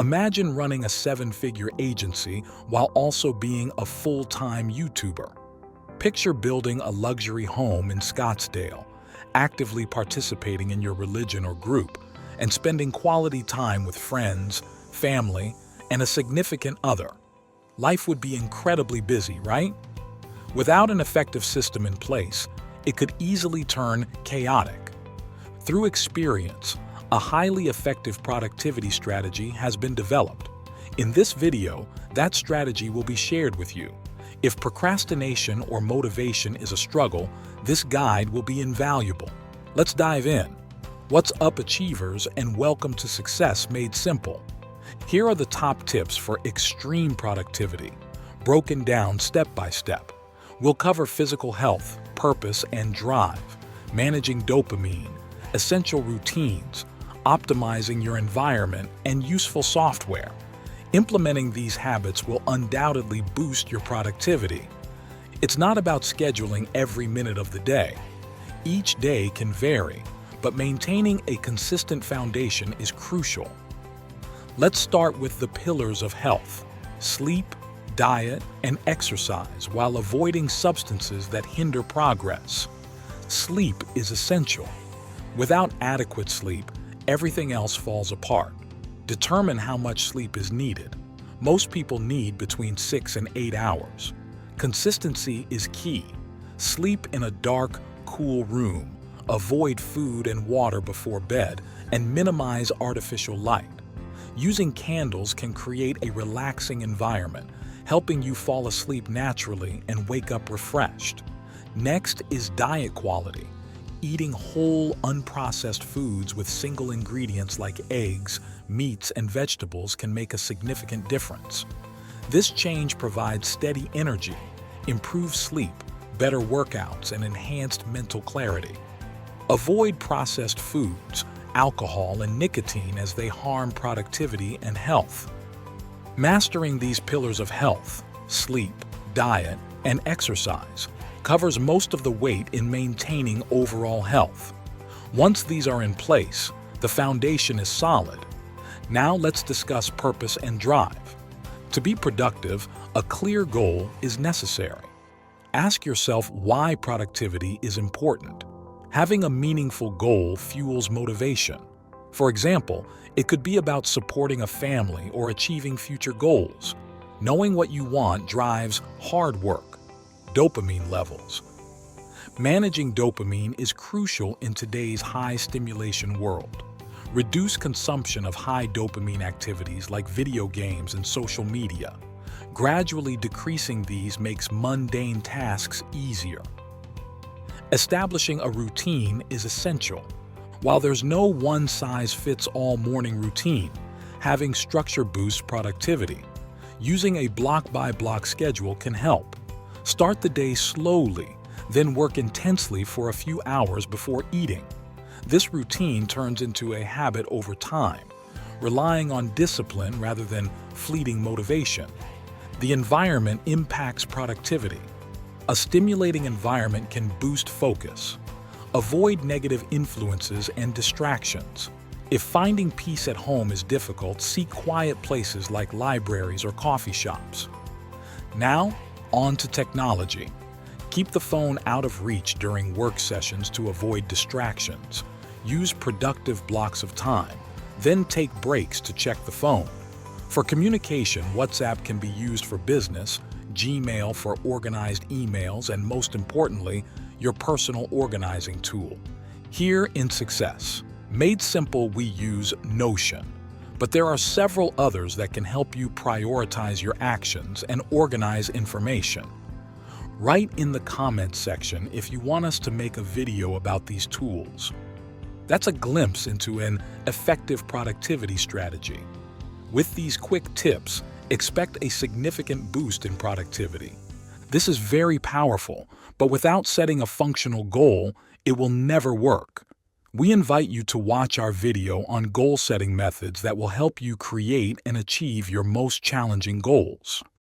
Imagine running a seven-figure agency while also being a full-time YouTuber. Picture building a luxury home in Scottsdale, actively participating in your religion or group, and spending quality time with friends, family, and a significant other. Life would be incredibly busy, right? Without an effective system in place, it could easily turn chaotic. Through experience, a highly effective productivity strategy has been developed. In this video, that strategy will be shared with you. If procrastination or motivation is a struggle, this guide will be invaluable. Let's dive in. What's up, achievers, and welcome to Success Made Simple. Here are the top tips for extreme productivity, broken down step by step. We'll cover physical health, purpose and drive, managing dopamine, essential routines, optimizing your environment, and useful software. Implementing these habits will undoubtedly boost your productivity. It's not about scheduling every minute of the day. Each day can vary, but maintaining a consistent foundation is crucial. Let's start with the pillars of health: sleep, diet, and exercise, while avoiding substances that hinder progress. Sleep is essential. Without adequate sleep, everything else falls apart. Determine how much sleep is needed. Most people need between 6 and 8 hours. Consistency is key. Sleep in a dark, cool room. Avoid food and water before bed, and minimize artificial light. Using candles can create a relaxing environment, helping you fall asleep naturally and wake up refreshed. Next is diet quality. Eating whole, unprocessed foods with single ingredients like eggs, meats, and vegetables can make a significant difference. This change provides steady energy, improved sleep, better workouts, and enhanced mental clarity. Avoid processed foods, alcohol, and nicotine as they harm productivity and health. Mastering these pillars of health, sleep, diet, and exercise covers most of the weight in maintaining overall health. Once these are in place, the foundation is solid. Now let's discuss purpose and drive. To be productive, a clear goal is necessary. Ask yourself why productivity is important. Having a meaningful goal fuels motivation. For example, it could be about supporting a family or achieving future goals. Knowing what you want drives hard work. Dopamine levels. Managing dopamine is crucial in today's high-stimulation world. Reduce consumption of high dopamine activities like video games and social media. Gradually decreasing these makes mundane tasks easier. Establishing a routine is essential. While there's no one-size-fits-all morning routine, having structure boosts productivity. Using a block-by-block schedule can help. Start the day slowly, then work intensely for a few hours before eating. This routine turns into a habit over time, relying on discipline rather than fleeting motivation. The environment impacts productivity. A stimulating environment can boost focus. Avoid negative influences and distractions. If finding peace at home is difficult, seek quiet places like libraries or coffee shops. Now, on to technology. Keep the phone out of reach during work sessions to avoid distractions. Use productive blocks of time, then take breaks to check the phone. For communication, WhatsApp can be used for business, Gmail for organized emails, and most importantly, your personal organizing tool. Here in Success Made Simple, we use Notion. But there are several others that can help you prioritize your actions and organize information. Write in the comments section if you want us to make a video about these tools. That's a glimpse into an effective productivity strategy. With these quick tips, expect a significant boost in productivity. This is very powerful, but without setting a functional goal, it will never work. We invite you to watch our video on goal-setting methods that will help you create and achieve your most challenging goals.